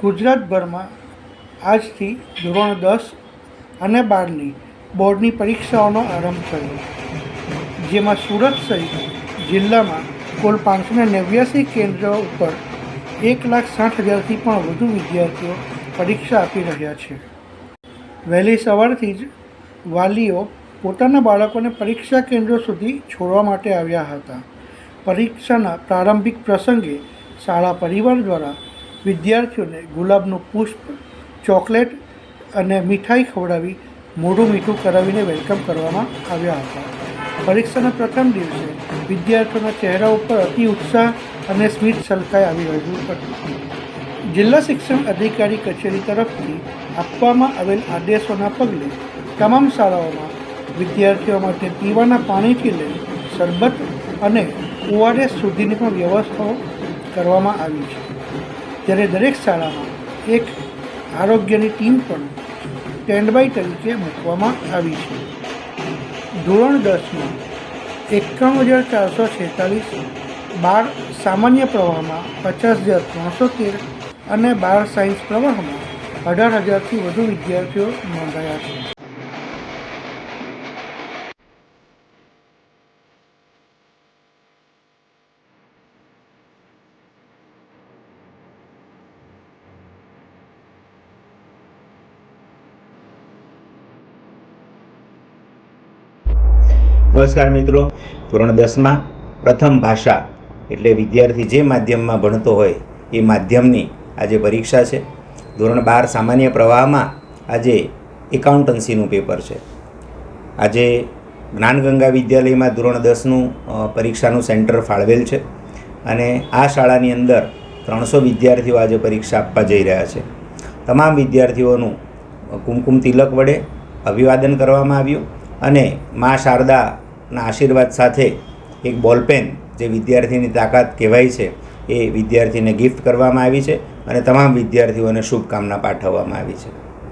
ગુજરાતભરમાં આજથી ધોરણ 10 અને 12ની બોર્ડની પરીક્ષાઓનો આરંભ થયો, જેમાં સુરત સહિત જિલ્લામાં કુલ 589 કેન્દ્રો ઉપર 1,60,000થી પણ વધુ વિદ્યાર્થીઓ પરીક્ષા આપી રહ્યા છે. વહેલી સવારથી જ વાલીઓ પોતાના બાળકોને પરીક્ષા કેન્દ્રો સુધી છોડવા માટે આવ્યા હતા. પરીક્ષાના પ્રારંભિક પ્રસંગે શાળા પરિવાર દ્વારા વિદ્યાર્થીઓને ગુલાબનું પુષ્પ, ચોકલેટ અને મીઠાઈ ખવડાવી મોઢું મીઠું કરાવીને વેલકમ કરવામાં આવ્યા હતા. પરીક્ષાના પ્રથમ દિવસે વિદ્યાર્થીઓના ચહેરા ઉપર અતિ ઉત્સાહ અને સ્મિત છલકાઈ આવી રહ્યું હતું. જિલ્લા શિક્ષણ અધિકારી કચેરી તરફથી આપવામાં આવેલ આદેશોના પગલે તમામ શાળાઓમાં વિદ્યાર્થીઓ માટે પીવાના પાણીથી લઈ શરબત અને ORS સુધીની પણ વ્યવસ્થાઓ કરવામાં આવી છે. ત્યારે દરેક શાળામાં એક આરોગ્યની ટીમ પણ સ્ટેન્ડ બાય તરીકે મૂકવામાં આવી છે. ધોરણ 10માં 51,446, 12 સામાન્ય પ્રવાહમાં 50,313 અને 12 સાયન્સ પ્રવાહમાં 18,000થી વધુ વિદ્યાર્થીઓ નોંધાયા છે. નમસ્કાર મિત્રો, ધોરણ 10માં પ્રથમ ભાષા એટલે વિદ્યાર્થી જે માધ્યમમાં ભણતો હોય એ માધ્યમની આજે પરીક્ષા છે. ધોરણ 12 સામાન્ય પ્રવાહમાં આજે એકાઉન્ટન્સીનું પેપર છે. આજે જ્ઞાનગંગા વિદ્યાલયમાં ધોરણ 10નું પરીક્ષાનું સેન્ટર ફાળવેલ છે અને આ શાળાની અંદર 300 વિદ્યાર્થીઓ આજે પરીક્ષા આપવા જઈ રહ્યા છે. તમામ વિદ્યાર્થીઓનું કુમકુમ તિલક વડે અભિવાદન કરવામાં આવ્યું અને મા શારદાના આશીર્વાદ સાથે એક બોલપેન, જે વિદ્યાર્થીની તાકાત કહેવાય છે, એ વિદ્યાર્થીને ગિફ્ટ કરવામાં આવી છે અને તમામ વિદ્યાર્થીઓને શુભકામના પાઠવવામાં આવી છે.